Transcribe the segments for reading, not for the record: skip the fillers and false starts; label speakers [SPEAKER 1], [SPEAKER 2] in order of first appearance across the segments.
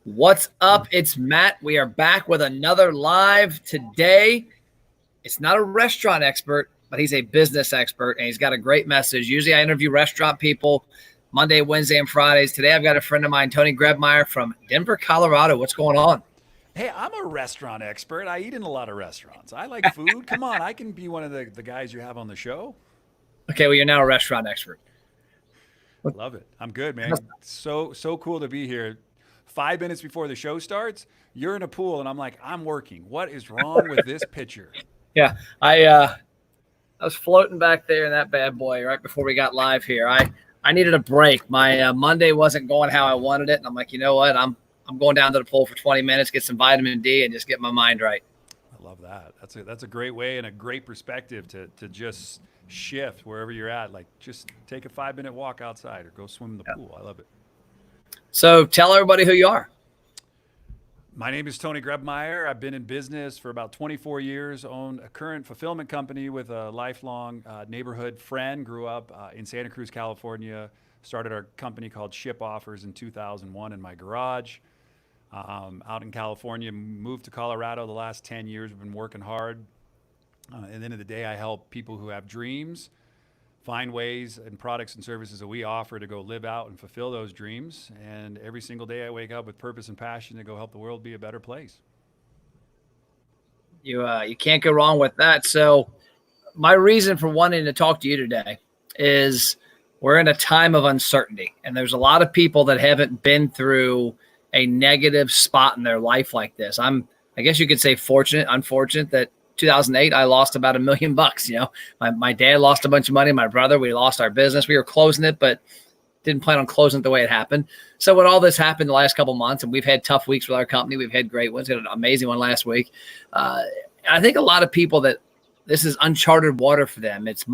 [SPEAKER 1] What's up? It's Matt. We are back with another live today. It's not a restaurant expert, but he's a business expert and he's got a great message. Usually I interview restaurant people Monday, Wednesday, and Fridays. Today I've got a friend of mine, Tony Grebmeier from Denver, Colorado. What's going on?
[SPEAKER 2] Hey, I'm a restaurant expert. I eat in a lot of restaurants. I like food. Come on, I can be one of the guys you have on the show.
[SPEAKER 1] Okay, well, you're now a restaurant expert.
[SPEAKER 2] Love it. I'm good, man. So cool to be here. 5 minutes before the show starts, you're in a pool, and I'm like, I'm working. What is wrong with this pitcher?
[SPEAKER 1] Yeah, I was floating back there in that bad boy right before we got live here. I needed a break. My Monday wasn't going how I wanted it, and I'm like, you know what? I'm going down to the pool for 20 minutes, get some vitamin D, and just get my mind right.
[SPEAKER 2] I love that. That's a great way and a great perspective to just shift wherever you're at. Like, just take a 5 minute walk outside or go swim in the
[SPEAKER 1] Yeah.
[SPEAKER 2] pool. I love it.
[SPEAKER 1] So tell everybody who you are.
[SPEAKER 2] My name is Tony Grebmeier. I've been in business for about 24 years, own a current fulfillment company with a lifelong neighborhood friend. Grew up in Santa Cruz, California. Started our company called Ship Offers in 2001 in my garage. Out in California, moved to Colorado the last 10 years. We've been working hard. At the end of the day, I help people who have dreams find ways and products and services that we offer to go live out and fulfill those dreams. And every single day I wake up with purpose and passion to go help the world be a better place.
[SPEAKER 1] You can't go wrong with that. So my reason for wanting to talk to you today is we're in a time of uncertainty, and there's a lot of people that haven't been through a negative spot in their life like this. I guess you could say unfortunate that 2008 I lost about $1 million. My dad lost a bunch of money. My brother, we lost our business. We were closing it, but didn't plan on closing it the way it happened. So when all this happened the last couple of months, and we've had tough weeks with our company, we've had great ones. We had an amazing one last week. I think a lot of people that this is uncharted water for them. It's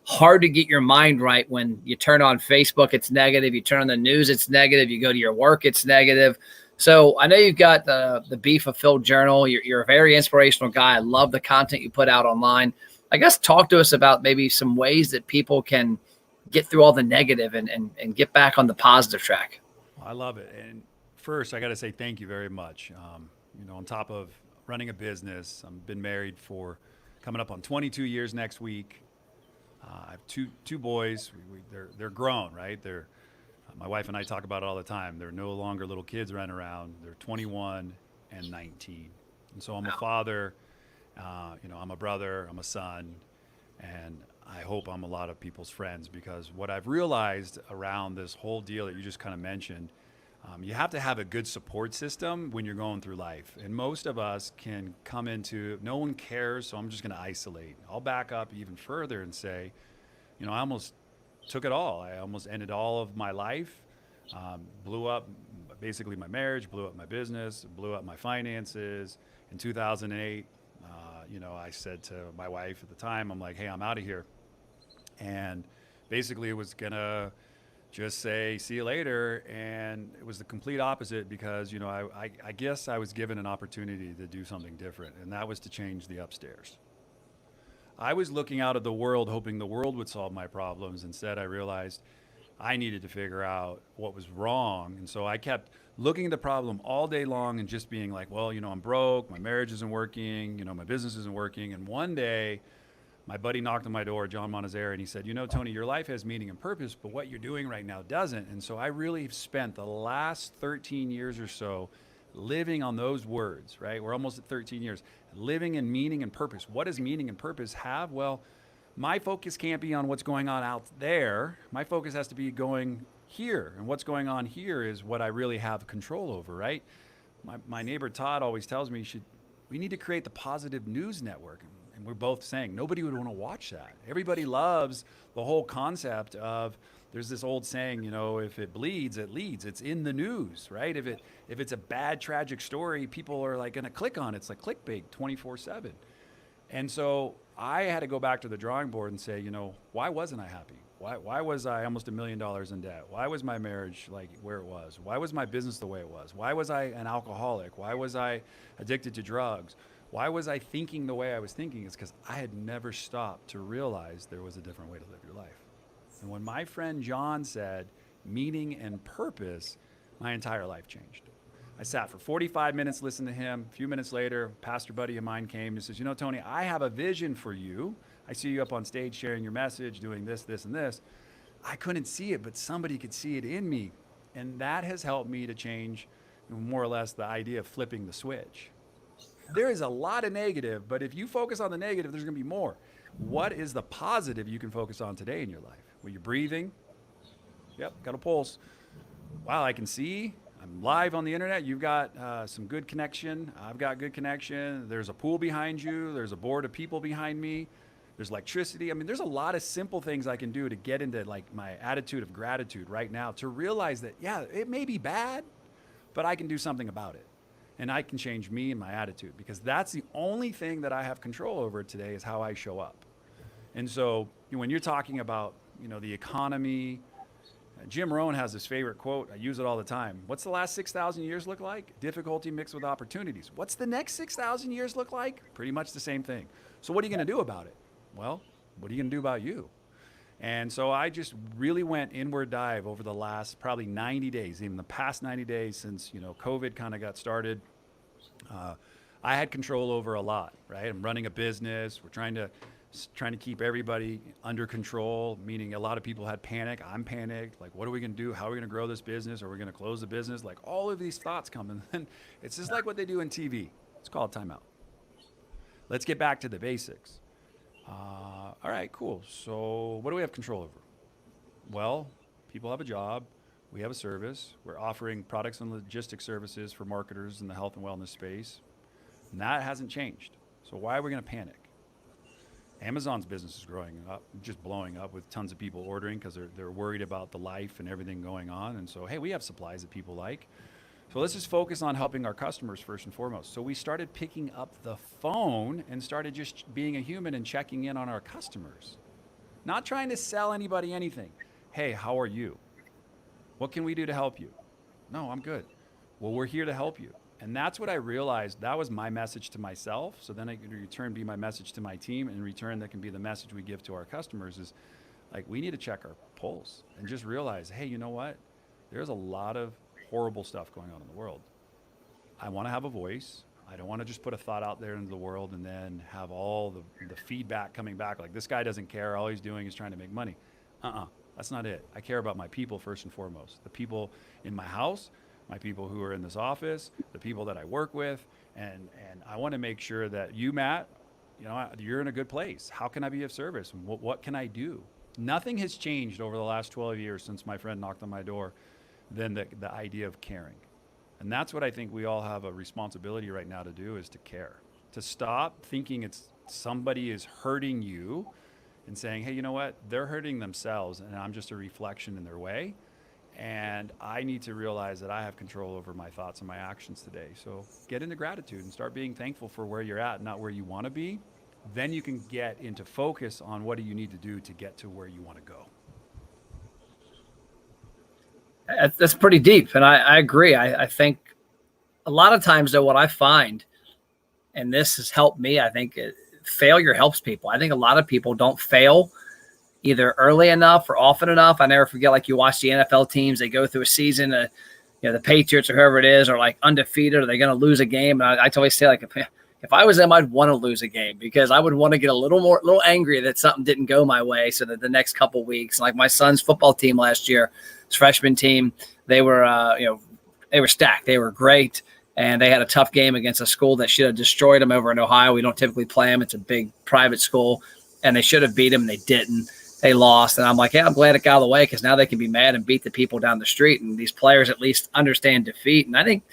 [SPEAKER 1] hard to get your mind right when you turn on Facebook, it's negative. You turn on the news, it's negative. You go to your work, it's negative. So I know you've got the BeFulfilled journal. You're a very inspirational guy. I love the content you put out online. I guess talk to us about maybe some ways that people can get through all the negative and get back on the positive track.
[SPEAKER 2] I love it. And first, I got to say thank you very much. On top of running a business, I've been married for coming up on 22 years next week. I have two boys. They're grown, right? My wife and I talk about it all the time. They're no longer little kids running around. They're 21 and 19. And so I'm a father. I'm a brother. I'm a son, and I hope I'm a lot of people's friends, because what I've realized around this whole deal that you just kind of mentioned, you have to have a good support system when you're going through life. And most of us can come into, no one cares, so I'm just going to isolate. I'll back up even further and say, I almost took it all. I almost ended all of my life, blew up basically my marriage, blew up my business, blew up my finances. In 2008, I said to my wife at the time, I'm like, hey, I'm out of here. And basically it was going to just say, see you later. And it was the complete opposite, because, I guess I was given an opportunity to do something different, and that was to change the upstairs. I was looking out at the world, hoping the world would solve my problems. Instead, I realized I needed to figure out what was wrong. And so I kept looking at the problem all day long and just being like, well, I'm broke, my marriage isn't working, my business isn't working. And one day, my buddy knocked on my door, John Montezeri, and he said, Tony, your life has meaning and purpose, but what you're doing right now doesn't. And so I really spent the last 13 years or so living on those words, right? We're almost at 13 years. Living in meaning and purpose. What does meaning and purpose have? Well, my focus can't be on what's going on out there. My focus has to be going here. And what's going on here is what I really have control over, right? My neighbor Todd always tells me we need to create the positive news network. And we're both saying nobody would want to watch that. Everybody loves the whole concept of, there's this old saying, if it bleeds, it leads. It's in the news, right? If it's a bad, tragic story, people are like going to click on it. It's like clickbait 24/7. And so I had to go back to the drawing board and say, why wasn't I happy? Why was I almost $1 million in debt? Why was my marriage like where it was? Why was my business the way it was? Why was I an alcoholic? Why was I addicted to drugs? Why was I thinking the way I was thinking? It's because I had never stopped to realize there was a different way to live your life. And when my friend John said meaning and purpose, my entire life changed. I sat for 45 minutes, listened to him. A few minutes later, a pastor buddy of mine came and says, you know, Tony, I have a vision for you. I see you up on stage sharing your message, doing this, this, and this. I couldn't see it, but somebody could see it in me. And that has helped me to change more or less the idea of flipping the switch. There is a lot of negative, but if you focus on the negative, there's going to be more. What is the positive you can focus on today in your life? Well, you're breathing. Yep, got a pulse. Wow, I can see. I'm live on the internet. You've got some good connection. I've got good connection. There's a pool behind you. There's a board of people behind me. There's electricity. I mean, there's a lot of simple things I can do to get into like my attitude of gratitude right now, to realize that, yeah, it may be bad, but I can do something about it. And I can change me and my attitude, because that's the only thing that I have control over today, is how I show up. And so when you're talking about, the economy, Jim Rohn has this favorite quote. I use it all the time. What's the last 6,000 years look like? Difficulty mixed with opportunities. What's the next 6,000 years look like? Pretty much the same thing. So what are you going to do about it? Well, what are you going to do about you? And so I just really went inward dive over the last probably 90 days, even the past 90 days since, COVID kind of got started. I had control over a lot, right? I'm running a business. We're trying to keep everybody under control, meaning a lot of people had panic. I'm panicked. Like, what are we going to do? How are we going to grow this business? Are we going to close the business? Like, all of these thoughts come, and then it's just like what they do in TV. It's called timeout. Let's get back to the basics. All right, cool. So what do we have control over? Well, people have a job. We have a service. We're offering products and logistics services for marketers in the health and wellness space. And that hasn't changed. So why are we going to panic? Amazon's business is growing up, just blowing up, with tons of people ordering because they're worried about the life and everything going on. And so, hey, we have supplies that people like. So let's just focus on helping our customers first and foremost. So we started picking up the phone and started just being a human and checking in on our customers. Not trying to sell anybody anything. Hey, how are you? What can we do to help you? No, I'm good. Well, we're here to help you. And that's what I realized. That was my message to myself. So then I could in return be my message to my team. And in return, that can be the message we give to our customers, is like, we need to check our pulse and just realize, hey, you know what? There's a lot of horrible stuff going on in the world. I want to have a voice. I don't want to just put a thought out there into the world and then have all the feedback coming back like, this guy doesn't care. All he's doing is trying to make money. That's not it. I care about my people first and foremost. The people in my house, my people who are in this office, the people that I work with, and I want to make sure that you, Matt, you're in a good place. How can I be of service? What can I do? Nothing has changed over the last 12 years since my friend knocked on my door than the idea of caring. And that's what I think we all have a responsibility right now to do, is to care. To stop thinking it's somebody is hurting you and saying, hey, you know what? They're hurting themselves and I'm just a reflection in their way. And I need to realize that I have control over my thoughts and my actions today. So get into gratitude and start being thankful for where you're at, not where you want to be. Then you can get into focus on what do you need to do to get to where you want to go.
[SPEAKER 1] That's pretty deep. And I agree. I think a lot of times, though, what I find, and this has helped me, I think failure helps people. I think a lot of people don't fail either early enough or often enough. I never forget, like, you watch the NFL teams, they go through a season, the Patriots or whoever it is are like undefeated, or they're going to lose a game. And I always say, like, if I was them, I'd want to lose a game, because I would want to get a little angry that something didn't go my way, so that the next couple weeks, like my son's football team last year, his freshman team, they were, they were stacked. They were great. And they had a tough game against a school that should have destroyed them over in Ohio. We don't typically play them. It's a big private school, and they should have beat them. And they didn't. They lost. And I'm like, yeah, I'm glad it got out of the way, because now they can be mad and beat the people down the street. And these players at least understand defeat. And I think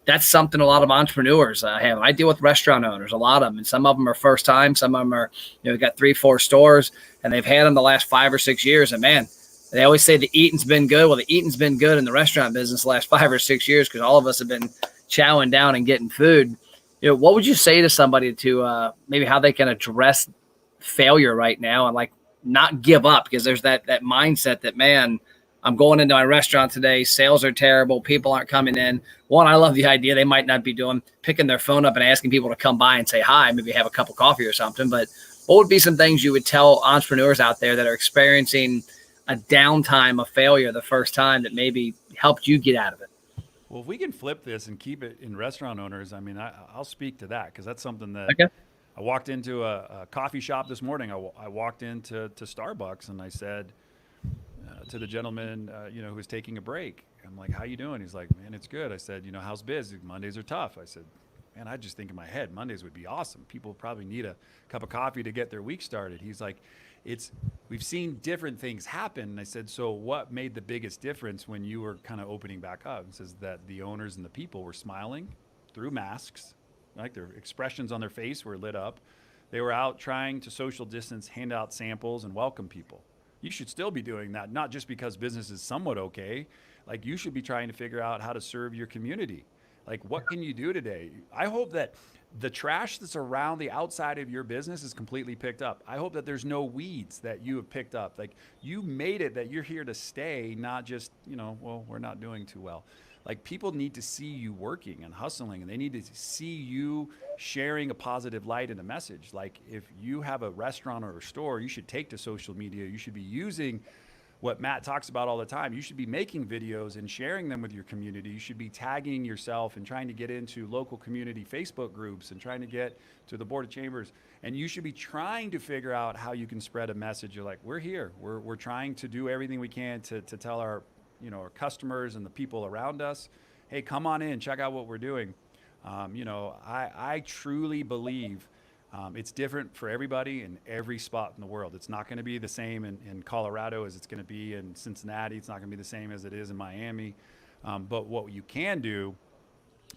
[SPEAKER 1] that's something a lot of entrepreneurs have. I deal with restaurant owners, a lot of them, and some of them are first time. Some of them are, got 3-4 stores, and they've had them the last 5 or 6 years. And man, they always say the eating's been good. Well, the eating's been good in the restaurant business the last 5 or 6 years, because all of us have been chowing down and getting food. What would you say to somebody to maybe how they can address failure right now and like not give up? Because there's that mindset that, man, I'm going into my restaurant today, sales are terrible, people aren't coming in. One, I love the idea they might not be picking their phone up and asking people to come by and say hi, maybe have a cup of coffee or something. But what would be some things you would tell entrepreneurs out there that are experiencing a downtime of failure the first time that maybe helped you get out of it?
[SPEAKER 2] Well, if we can flip this and keep it in restaurant owners, I mean, I'll speak to that, because that's something that
[SPEAKER 1] Okay.
[SPEAKER 2] I walked into a coffee shop this morning. I walked into Starbucks, and I said to the gentleman, who was taking a break, I'm like, "How you doing?" He's like, "Man, it's good." I said, "How's biz?" Mondays are tough. I said, "Man, I just think in my head, Mondays would be awesome. People probably need a cup of coffee to get their week started." He's like, we've seen different things happen. And I said, "So what made the biggest difference when you were kind of opening back up?" He says that the owners and the people were smiling through masks, like their expressions on their face were lit up. They were out trying to social distance, hand out samples, and welcome people. You should still be doing that, not just because business is somewhat okay. Like, you should be trying to figure out how to serve your community. Like, what can you do today? I hope that the trash that's around the outside of your business is completely picked up. I hope that there's no weeds that you have picked up. Like, you made it that you're here to stay, not just, well, we're not doing too well. Like, people need to see you working and hustling, and they need to see you sharing a positive light and a message. Like, if you have a restaurant or a store, you should take to social media. You should be using what Matt talks about all the time. You should be making videos and sharing them with your community. You should be tagging yourself and trying to get into local community Facebook groups and trying to get to the Board of Chambers. And you should be trying to figure out how you can spread a message. You're like, we're here. We're trying to do everything we can to tell our customers and the people around us, hey, come on in, check out what we're doing. I truly believe it's different for everybody in every spot in the world. It's not going to be the same in Colorado as it's going to be in Cincinnati. It's not going to be the same as it is in Miami. But what you can do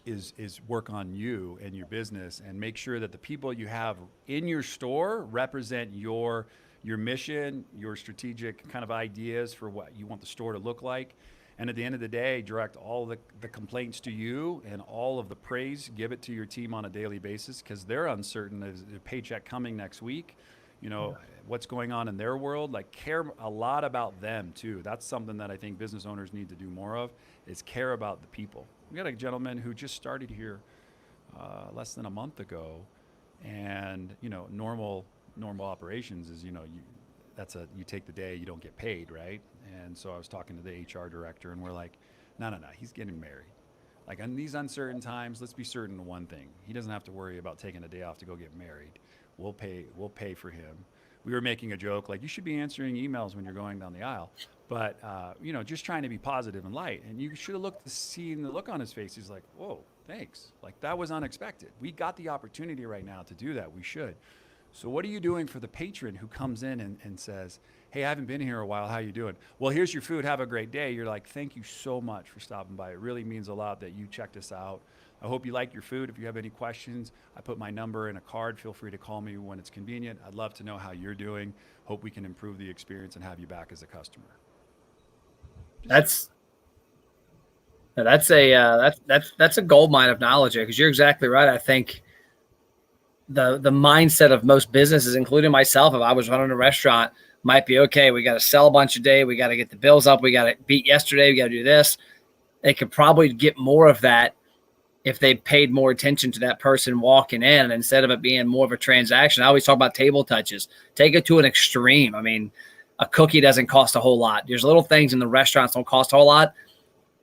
[SPEAKER 2] is work on you and your business and make sure that the people you have in your store represent your mission, your strategic kind of ideas for what you want the store to look like. And at the end of the day, direct all the complaints to you, and all of the praise, give it to your team on a daily basis, because they're uncertain. Is a paycheck coming next week? What's going on in their world? Like, care a lot about them too. That's something that I think business owners need to do more of, is care about the people. We got a gentleman who just started here less than a month ago, and normal operations is you take the day, you don't get paid, right? And so I was talking to the HR director, and we're like, no, he's getting married. Like, in these uncertain times, let's be certain of one thing: he doesn't have to worry about taking a day off to go get married. We'll pay for him. We were making a joke, like, you should be answering emails when you're going down the aisle, but just trying to be positive and light. And you should have seen the look on his face. He's like, whoa, thanks. Like, that was unexpected. We got the opportunity right now to do that. We should. So what are you doing for the patron who comes in and says, hey, I haven't been here a while, how you doing? Well, here's your food, have a great day. You're like, thank you so much for stopping by. It really means a lot that you checked us out. I hope you like your food. If you have any questions, I put my number in a card. Feel free to call me when it's convenient. I'd love to know how you're doing. Hope we can improve the experience and have you back as a customer.
[SPEAKER 1] That's a gold mine of knowledge, because you're exactly right. I think the mindset of most businesses, including myself, if I was running a restaurant, might be, okay, we got to sell a bunch a day. We got to get the bills up. We got to beat yesterday. We got to do this. They could probably get more of that if they paid more attention to that person walking in, instead of it being more of a transaction. I always talk about table touches. Take it to an extreme. I mean, a cookie doesn't cost a whole lot. There's little things in the restaurants don't cost a whole lot.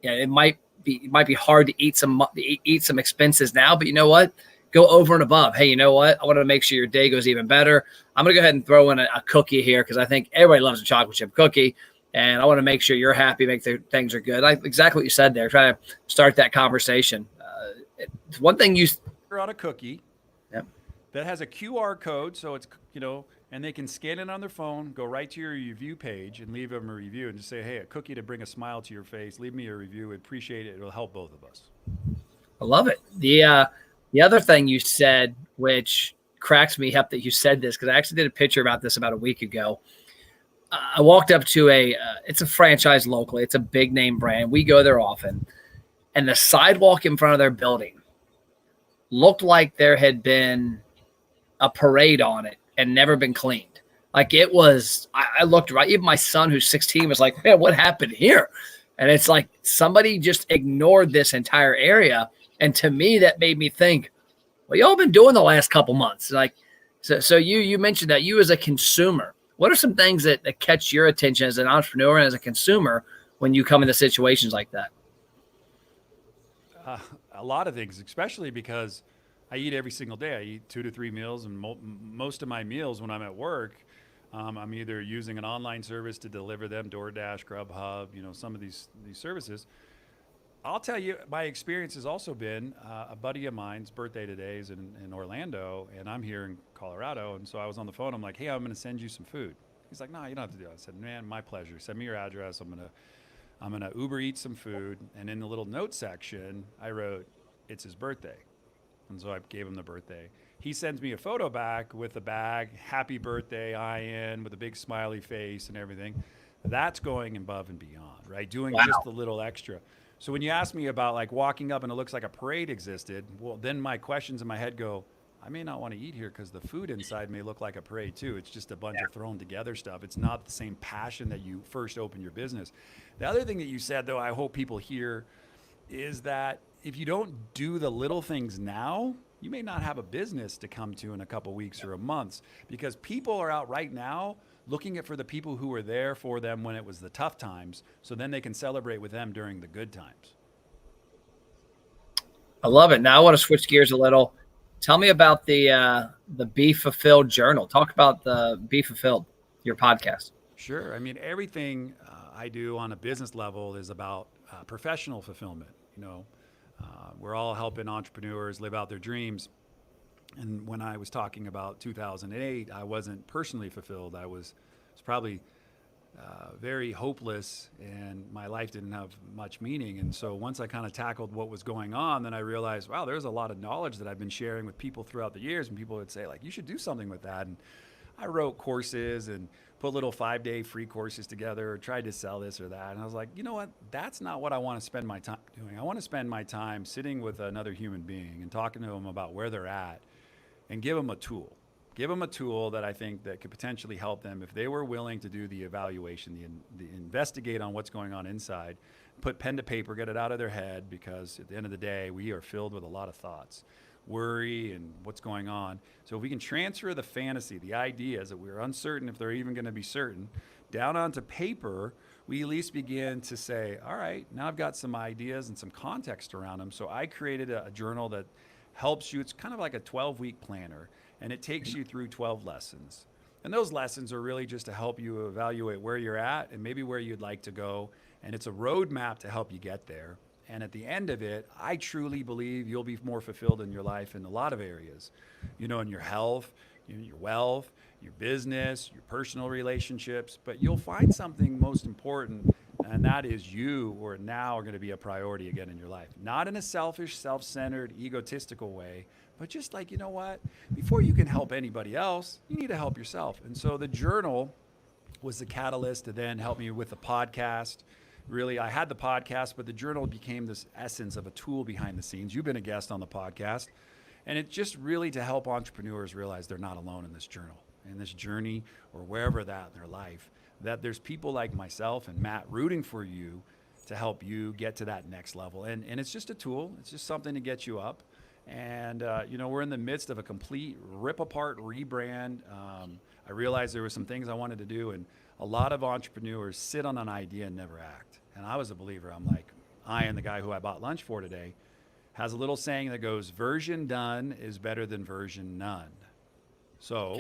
[SPEAKER 1] Yeah, it might be hard to eat some expenses now, but you know what? Go over and above. Hey, you know what? I want to make sure your day goes even better. I'm going to go ahead and throw in a cookie here, because I think everybody loves a chocolate chip cookie, and I want to make sure you're happy, make sure things are good. Exactly what you said there. Try to start that conversation. One thing you
[SPEAKER 2] on a cookie,
[SPEAKER 1] yep,
[SPEAKER 2] that has a QR code, so it's and they can scan it on their phone, go right to your review page, and leave them a review, and just say, hey, a cookie to bring a smile to your face. Leave me a review. We'd appreciate it. It'll help both of us.
[SPEAKER 1] I love it. The other thing you said, which cracks me up that you said this, because I actually did a picture about this about a week ago. I walked up to it's a franchise locally. It's a big name brand. We go there often. And the sidewalk in front of their building looked like there had been a parade on it and never been cleaned. Like, it was, I looked right. Even my son, who's 16, was like, man, what happened here? And it's like somebody just ignored this entire area. And to me, that made me think, well, y'all been doing the last couple months. Like, so you mentioned that you as a consumer, what are some things that catch your attention as an entrepreneur and as a consumer when you come into situations like that?
[SPEAKER 2] A lot of things, especially because I eat every single day. I eat 2 to 3 meals, and most of my meals when I'm at work, I'm either using an online service to deliver them, DoorDash, Grubhub, some of these services. I'll tell you, my experience has also been a buddy of mine's birthday today is in Orlando, and I'm here in Colorado. And so I was on the phone. I'm like, hey, I'm going to send you some food. He's like, no, you don't have to do that. I said, man, my pleasure. Send me your address. I'm gonna Uber eat some food. And in the little note section, I wrote, it's his birthday. And so I gave him the birthday. He sends me a photo back with a bag, happy birthday, IN, with a big smiley face and everything. That's going above and beyond, right? Doing just a little extra. So when you ask me about like walking up and it looks like a parade existed, well, then my questions in my head go, I may not want to eat here because the food inside may look like a parade too. It's just a bunch of thrown together stuff. It's not the same passion that you first opened your business. The other thing that you said, though, I hope people hear, is that if you don't do the little things now, you may not have a business to come to in a couple weeks or a month, because people are out right now looking for the people who were there for them when it was the tough times, so then they can celebrate with them during the good times.
[SPEAKER 1] I love it. Now I want to switch gears a little. Tell me about the BeFulfilled journal. Talk about the BeFulfilled, your podcast.
[SPEAKER 2] Sure. I mean, everything I do on a business level is about professional fulfillment. We're all helping entrepreneurs live out their dreams. And when I was talking about 2008, I wasn't personally fulfilled. I was probably very hopeless, and my life didn't have much meaning. And so once I kind of tackled what was going on, then I realized, wow, there's a lot of knowledge that I've been sharing with people throughout the years, and people would say, like, you should do something with that. And I wrote courses and put little 5-day free courses together, or tried to sell this or that. And I was like, you know what? That's not what I want to spend my time doing. I want to spend my time sitting with another human being and talking to them about where they're at, and give them a tool. Give them a tool that I think that could potentially help them if they were willing to do the evaluation, the investigate on what's going on inside, put pen to paper, get it out of their head, because at the end of the day, we are filled with a lot of thoughts, worry, and what's going on. So if we can transfer the fantasy, the ideas that we're uncertain if they're even going to be certain, down onto paper, we at least begin to say, all right, now I've got some ideas and some context around them. So I created a journal that helps you. It's kind of like a 12-week planner, and it takes you through 12 lessons. And those lessons are really just to help you evaluate where you're at and maybe where you'd like to go. And it's a roadmap to help you get there. And at the end of it, I truly believe you'll be more fulfilled in your life in a lot of areas, in your health, your wealth, your business, your personal relationships. But you'll find something most important, and that is you are now going to be a priority again in your life. Not in a selfish, self-centered, egotistical way, but just like, you know what? Before you can help anybody else, you need to help yourself. And so the journal was the catalyst to then help me with the podcast. Really, I had the podcast, but the journal became this essence of a tool behind the scenes. You've been a guest on the podcast. And it's just really to help entrepreneurs realize they're not alone in this journal, in this journey, or wherever that in their life, that there's people like myself and Matt rooting for you to help you get to that next level. And it's just a tool. It's just something to get you up. And, we're in the midst of a complete rip apart rebrand. I realized there were some things I wanted to do, and a lot of entrepreneurs sit on an idea and never act. And I was a believer. I'm like, Ian, the guy who I bought lunch for today, has a little saying that goes, version done is better than version none. So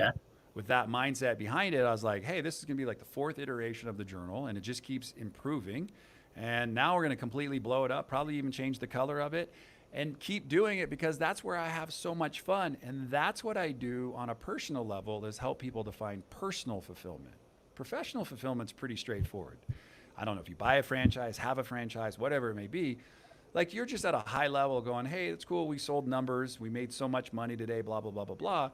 [SPEAKER 2] with that mindset behind it, I was like, hey, this is going to be like the 4th iteration of the journal, and it just keeps improving. And now we're going to completely blow it up, probably even change the color of it, and keep doing it, because that's where I have so much fun. And that's what I do on a personal level, is help people to find personal fulfillment. Professional fulfillment's pretty straightforward. I don't know if you buy a franchise, have a franchise, whatever it may be. Like, you're just at a high level going, hey, it's cool, we sold numbers, we made so much money today, blah, blah, blah, blah, blah.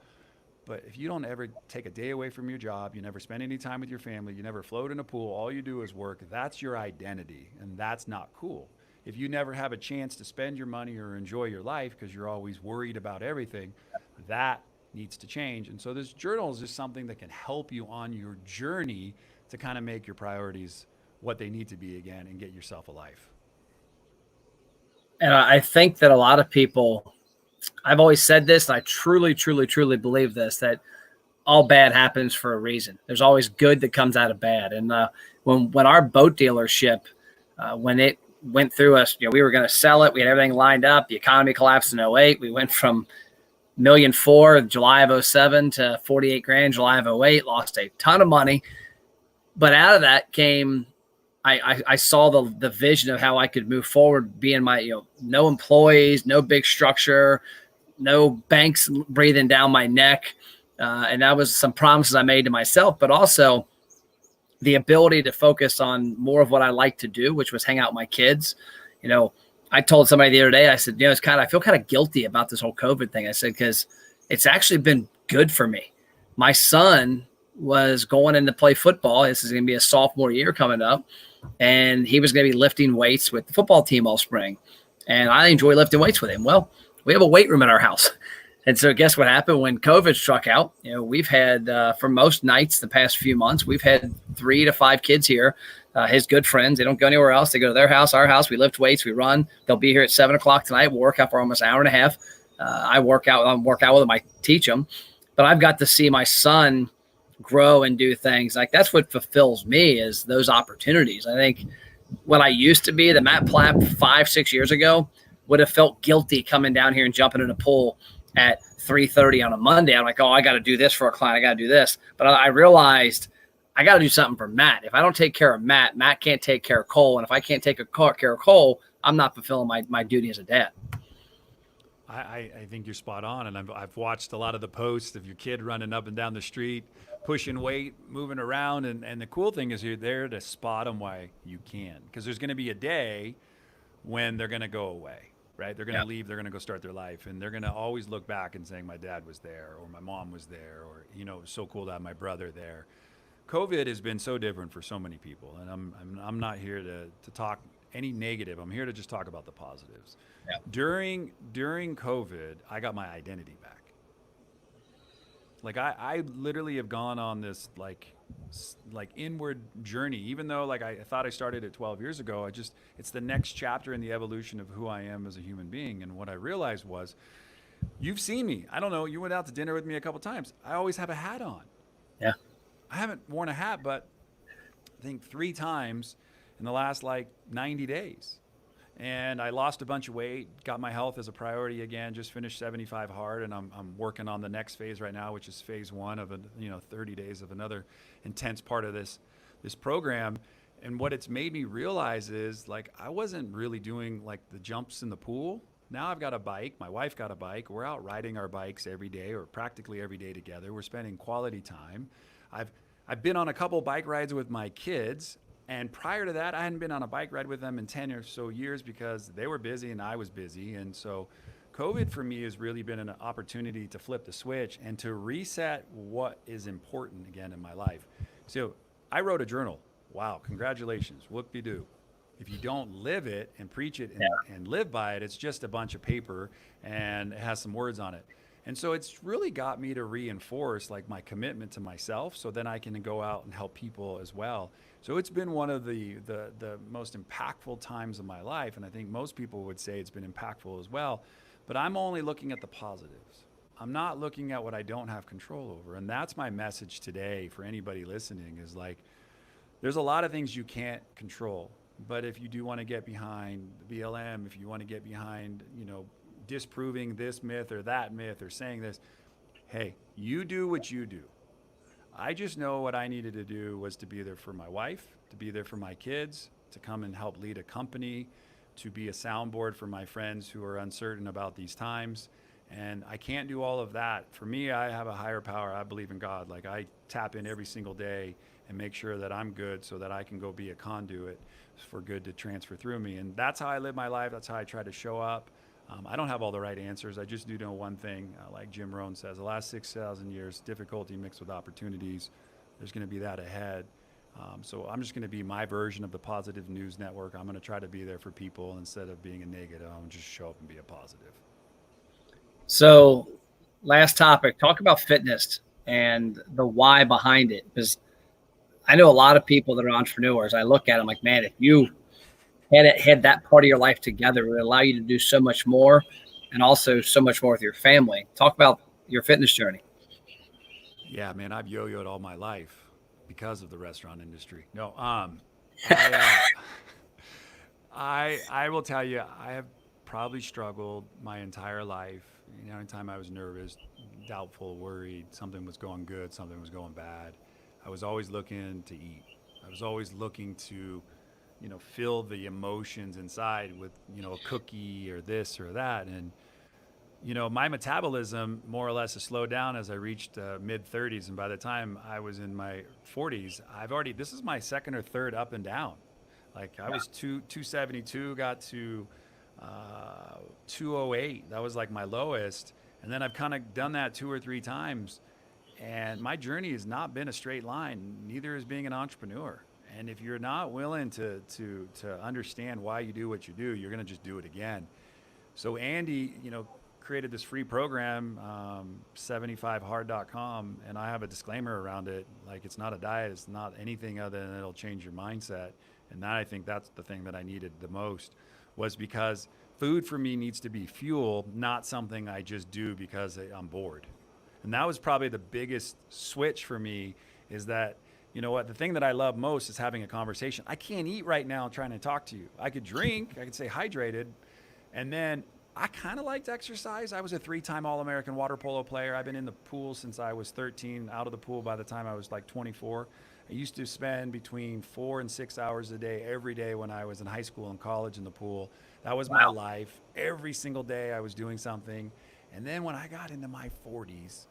[SPEAKER 2] But if you don't ever take a day away from your job, you never spend any time with your family, you never float in a pool, all you do is work, that's your identity, and that's not cool. If you never have a chance to spend your money or enjoy your life because you're always worried about everything, that needs to change. And so this journal is just something that can help you on your journey to kind of make your priorities what they need to be again and get yourself a life.
[SPEAKER 1] And I think that a lot of people, I've always said this, and I truly, truly, truly believe this, that all bad happens for a reason. There's always good that comes out of bad. And when our boat dealership, when it went through us. We were going to sell it. We had everything lined up. The economy collapsed in 08. We went from $1,400,000 July of 07 to 48 grand July of 08. Lost a ton of money, but out of that came, I saw the vision of how I could move forward, being no employees, no big structure, no banks breathing down my neck. And that was some promises I made to myself, but also the ability to focus on more of what I like to do, which was hang out with my kids. I told somebody the other day, I said, I feel kind of guilty about this whole COVID thing. I said, because it's actually been good for me. My son was going in to play football. This is going to be a sophomore year coming up. And he was going to be lifting weights with the football team all spring. And I enjoy lifting weights with him. Well, we have a weight room in our house. And so guess what happened when COVID struck out? We've had, for most nights the past few months, we've had 3 to 5 kids here. His good friends, they don't go anywhere else. They go to their house, our house. We lift weights, we run. They'll be here at 7 o'clock tonight. We'll work out for almost an hour and a half. I work out with them. I teach them. But I've got to see my son grow and do things. Like, that's what fulfills me, is those opportunities. I think what I used to be, the Matt Platt 5-6 years ago, would have felt guilty coming down here and jumping in a pool at 3:30 on a Monday. I'm like, oh, I got to do this for a client. I got to do this. But I realized I got to do something for Matt. If I don't take care of Matt, Matt can't take care of Cole. And if I can't take care of Cole, I'm not fulfilling my duty as a dad.
[SPEAKER 2] I think you're spot on. And I've watched a lot of the posts of your kid running up and down the street, pushing weight, moving around. And the cool thing is you're there to spot them while you can. Because there's going to be a day when they're going to go away. Right? They're going to leave. They're going to go start their life. And they're going to always look back and saying, my dad was there, or my mom was there, or, it was so cool to have my brother there. COVID has been so different for so many people. And I'm not here to talk any negative. I'm here to just talk about the positives. Yeah. During COVID, I got my identity back. Like I literally have gone on this like inward journey, even though like I thought I started it 12 years ago. It's the next chapter in the evolution of who I am as a human being. And what I realized was, you've seen me. I don't know. You went out to dinner with me a couple times. I always have a hat on.
[SPEAKER 1] Yeah.
[SPEAKER 2] I haven't worn a hat, but I think 3 times in the last 90 days. And I lost a bunch of weight, got my health as a priority again, just finished 75 hard, and I'm working on the next phase right now, which is phase 1 of 30 days of another intense part of this program. And what it's made me realize is I wasn't really doing the jumps in the pool. Now I've got a bike, my wife got a bike. We're out riding our bikes every day, or practically every day together. We're spending quality time. I've been on a couple bike rides with my kids. And prior to that, I hadn't been on a bike ride with them in 10 or so years because they were busy and I was busy. And so COVID for me has really been an opportunity to flip the switch and to reset what is important again in my life. So I wrote a journal. Wow, congratulations, whoop-de-doo. If you don't live it and preach it and live by it, it's just a bunch of paper and it has some words on it. And so it's really got me to reinforce my commitment to myself, so then I can go out and help people as well. So it's been one of the most impactful times of my life. And I think most people would say it's been impactful as well, but I'm only looking at the positives. I'm not looking at what I don't have control over. And that's my message today for anybody listening is there's a lot of things you can't control, but if you do want to get behind the BLM, if you want to get behind, disproving this myth or that myth or saying this, hey, you do what you do. I just know what I needed to do was to be there for my wife, to be there for my kids, to come and help lead a company, to be a soundboard for my friends who are uncertain about these times. And I can't do all of that. For me, I have a higher power. I believe in God. I tap in every single day and make sure that I'm good so that I can go be a conduit for good to transfer through me. And that's how I live my life. That's how I try to show up. I don't have all the right answers. I just do know one thing, like Jim Rohn says, the last 6,000 years, difficulty mixed with opportunities. There's going to be that ahead. So I'm just going to be my version of the Positive News Network. I'm going to try to be there for people instead of being a negative. I'm going to just show up and be a positive.
[SPEAKER 1] So last topic, talk about fitness and the why behind it. Because I know a lot of people that are entrepreneurs. I look at them like, man, if you had that part of your life together, it would allow you to do so much more and also so much more with your family. Talk about your fitness journey.
[SPEAKER 2] Yeah, man, I've yo-yoed all my life because of the restaurant industry. No, I will tell you, I have probably struggled my entire life. Anytime I was nervous, doubtful, worried, something was going good, something was going bad, I was always looking to eat. I was always looking to, fill the emotions inside with, a cookie or this or that. And, my metabolism more or less has slowed down as I reached mid 30s. And by the time I was in my 40s, this is my second or third up and down. Like I was 272, got to 208. That was like my lowest. And then I've kind of done that 2 or 3 times. And my journey has not been a straight line. Neither is being an entrepreneur. And if you're not willing to understand why you do what you do, you're going to just do it again. So Andy, created this free program, 75hard.com, and I have a disclaimer around it. Like, it's not a diet. It's not anything other than it'll change your mindset. And I think that's the thing that I needed the most, was because food for me needs to be fuel, not something I just do because I'm bored. And that was probably the biggest switch for me, is that, the thing that I love most is having a conversation. I can't eat right now trying to talk to you. I could drink, I could stay hydrated, and then I kind of liked exercise. I was a 3-time All-American water polo player. I've been in the pool since I was 13, out of the pool by the time I was like 24. I used to spend between 4 and 6 hours a day every day when I was in high school and college in the pool. That was my life. Every single day I was doing something. And then when I got into my 40s,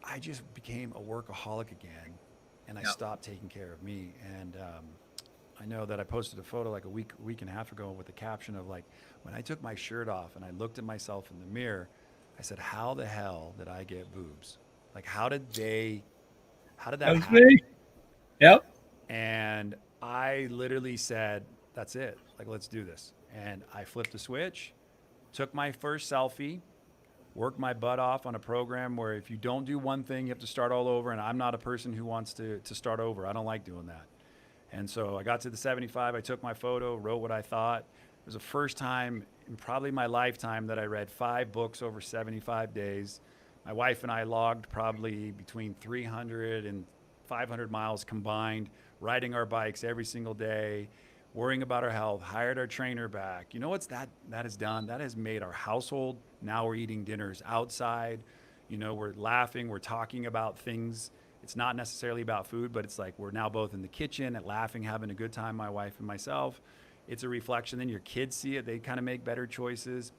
[SPEAKER 2] I just became a workaholic again, and I stopped taking care of me. And I know that I posted a photo like a week and a half ago with the caption of, like, when I took my shirt off and I looked at myself in the mirror, I said, how the hell did I get boobs? Like, how did that happen?
[SPEAKER 1] Me. Yep.
[SPEAKER 2] And I literally said, that's it. Like, let's do this. And I flipped the switch, took my first selfie, worked my butt off on a program where if you don't do one thing, you have to start all over. And I'm not a person who wants to start over. I don't like doing that. And so I got to the 75, I took my photo, wrote what I thought. It was the first time in probably my lifetime that I read 5 books over 75 days. My wife and I logged probably between 300 and 500 miles combined, riding our bikes every single day, worrying about our health, hired our trainer back. You know what's that has done? That has made our household. Now we're eating dinners outside. We're laughing, we're talking about things. It's not necessarily about food, but it's like we're now both in the kitchen and laughing, having a good time, my wife and myself. It's a reflection. Then your kids see it. They kind of make better choices.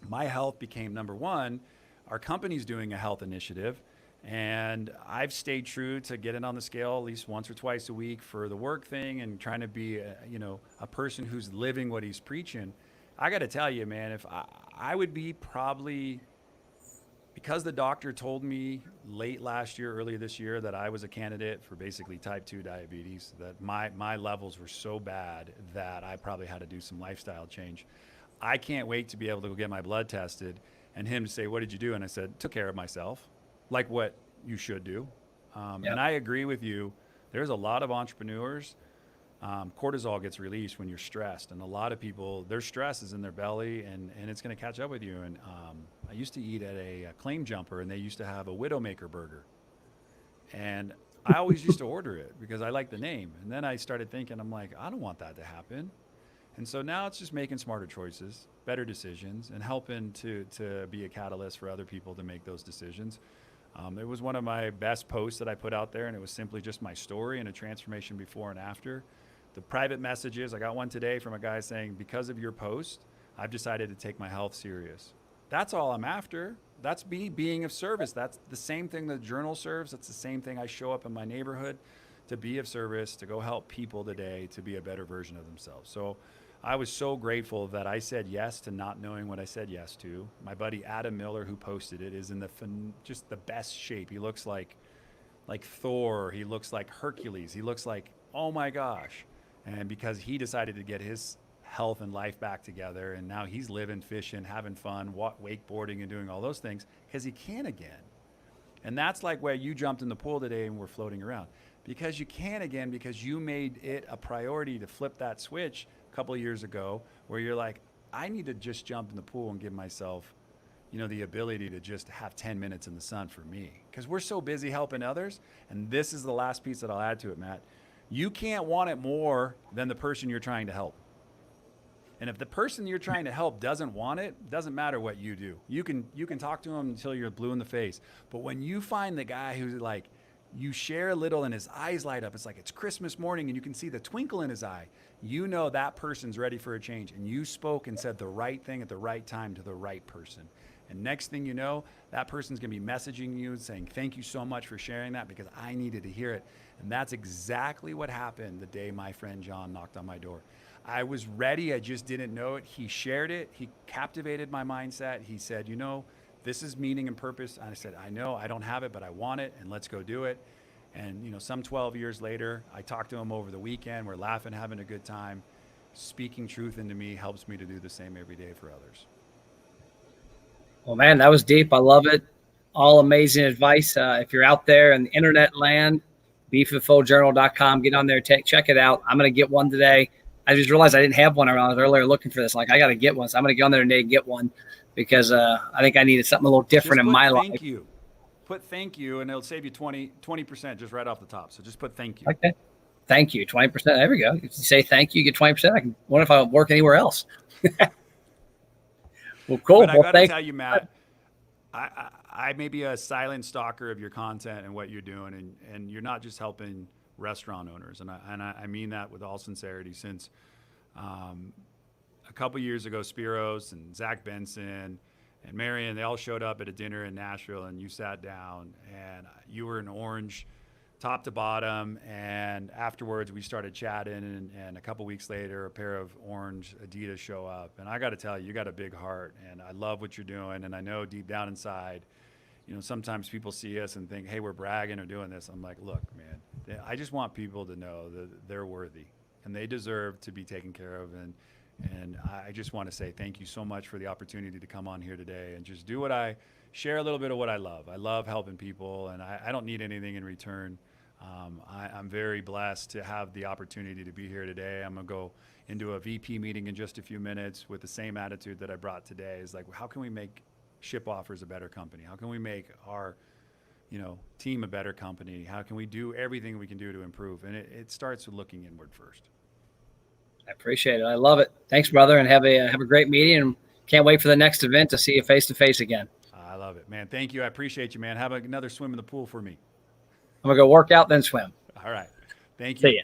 [SPEAKER 2] My health became number one. Our company's doing a health initiative, and I've stayed true to getting on the scale at least once or twice a week for the work thing and trying to be, a person who's living what he's preaching. I got to tell you, man, if I would be probably, because the doctor told me late last year, early this year, that I was a candidate for basically type 2 diabetes, that my levels were so bad that I probably had to do some lifestyle change. I can't wait to be able to go get my blood tested and him to say, what did you do? And I said, took care of myself, like what you should do. And I agree with you. There's a lot of entrepreneurs. Cortisol gets released when you're stressed, and a lot of people, their stress is in their belly, and it's going to catch up with you. And I used to eat at a Claim Jumper, and they used to have a Widowmaker burger, and I always used to order it because I like the name. And then I started thinking, I'm like, I don't want that to happen. And so now it's just making smarter choices, better decisions, and helping to be a catalyst for other people to make those decisions. It was one of my best posts that I put out there, and it was simply just my story and a transformation before and after. The private messages, I got one today from a guy saying, because of your post, I've decided to take my health serious. That's all I'm after. That's me being of service. That's the same thing the journal serves. That's the same thing I show up in my neighborhood to be of service, to go help people today to be a better version of themselves. So I was so grateful that I said yes to not knowing what I said yes to. My buddy Adam Miller, who posted it, is in just the best shape. He looks like Thor. He looks like Hercules. He looks like, oh my gosh. And because he decided to get his health and life back together, and now he's living, fishing, having fun, wakeboarding, and doing all those things because he can again. And that's like where you jumped in the pool today and we're floating around. Because you can again, because you made it a priority to flip that switch a couple of years ago where you're like, I need to just jump in the pool and give myself, the ability to just have 10 minutes in the sun for me. Because we're so busy helping others. And this is the last piece that I'll add to it, Matt. You can't want it more than the person you're trying to help. And if the person you're trying to help doesn't want it, doesn't matter what you do. You can talk to them until you're blue in the face. But when you find the guy who's like, you share a little and his eyes light up, it's like it's Christmas morning and you can see the twinkle in his eye, you know that person's ready for a change. And you spoke and said the right thing at the right time to the right person. And next thing you know, that person's going to be messaging you and saying, thank you so much for sharing that because I needed to hear it. And that's exactly what happened the day my friend John knocked on my door. I was ready. I just didn't know it. He shared it. He captivated my mindset. He said, this is meaning and purpose. And I said, I know I don't have it, but I want it, and let's go do it. And, some 12 years later, I talked to him over the weekend. We're laughing, having a good time. Speaking truth into me helps me to do the same every day for others.
[SPEAKER 1] Well, man, that was deep. I love it. All amazing advice. If you're out there in the internet land, BeFulfilledJournal.com, get on there, check it out. I'm going to get one today. I just realized I didn't have one around. I was earlier looking for this. Like, I got to get one. So I'm going to get on there today and get one because I think I needed something a little different in my life.
[SPEAKER 2] Thank you. Put thank you, and it'll save you 20% just right off the top. So just put thank you.
[SPEAKER 1] Okay. Thank you. 20%. There we go. If you say thank you, get 20%. What if I work anywhere else? Well, cool.
[SPEAKER 2] But I got to tell you, Matt, I may be a silent stalker of your content and what you're doing, and you're not just helping restaurant owners, and I mean that with all sincerity. Since a couple years ago, Spiros and Zach Benson and Marion, they all showed up at a dinner in Nashville, and you sat down, and you were an orange top to bottom, and afterwards we started chatting, and a couple weeks later a pair of orange Adidas show up, and I got to tell you, you got a big heart, and I love what you're doing, and I know deep down inside, sometimes people see us and think, hey, we're bragging or doing this. I'm like, look, man, I just want people to know that they're worthy and they deserve to be taken care of, and I just want to say thank you so much for the opportunity to come on here today and just do share a little bit of what I love. I love helping people, and I don't need anything in return. I'm very blessed to have the opportunity to be here today. I'm going to go into a VP meeting in just a few minutes with the same attitude that I brought today. Is like, how can we make Ship Offers a better company? How can we make our team a better company? How can we do everything we can do to improve? And it starts with looking inward first.
[SPEAKER 1] I appreciate it. I love it. Thanks, brother, and have a great meeting. And can't wait for the next event to see you face to face again.
[SPEAKER 2] I love it, man. Thank you. I appreciate you, man. Have another swim in the pool for me.
[SPEAKER 1] I'm gonna go work out, then swim.
[SPEAKER 2] All right. Thank you.
[SPEAKER 1] See ya.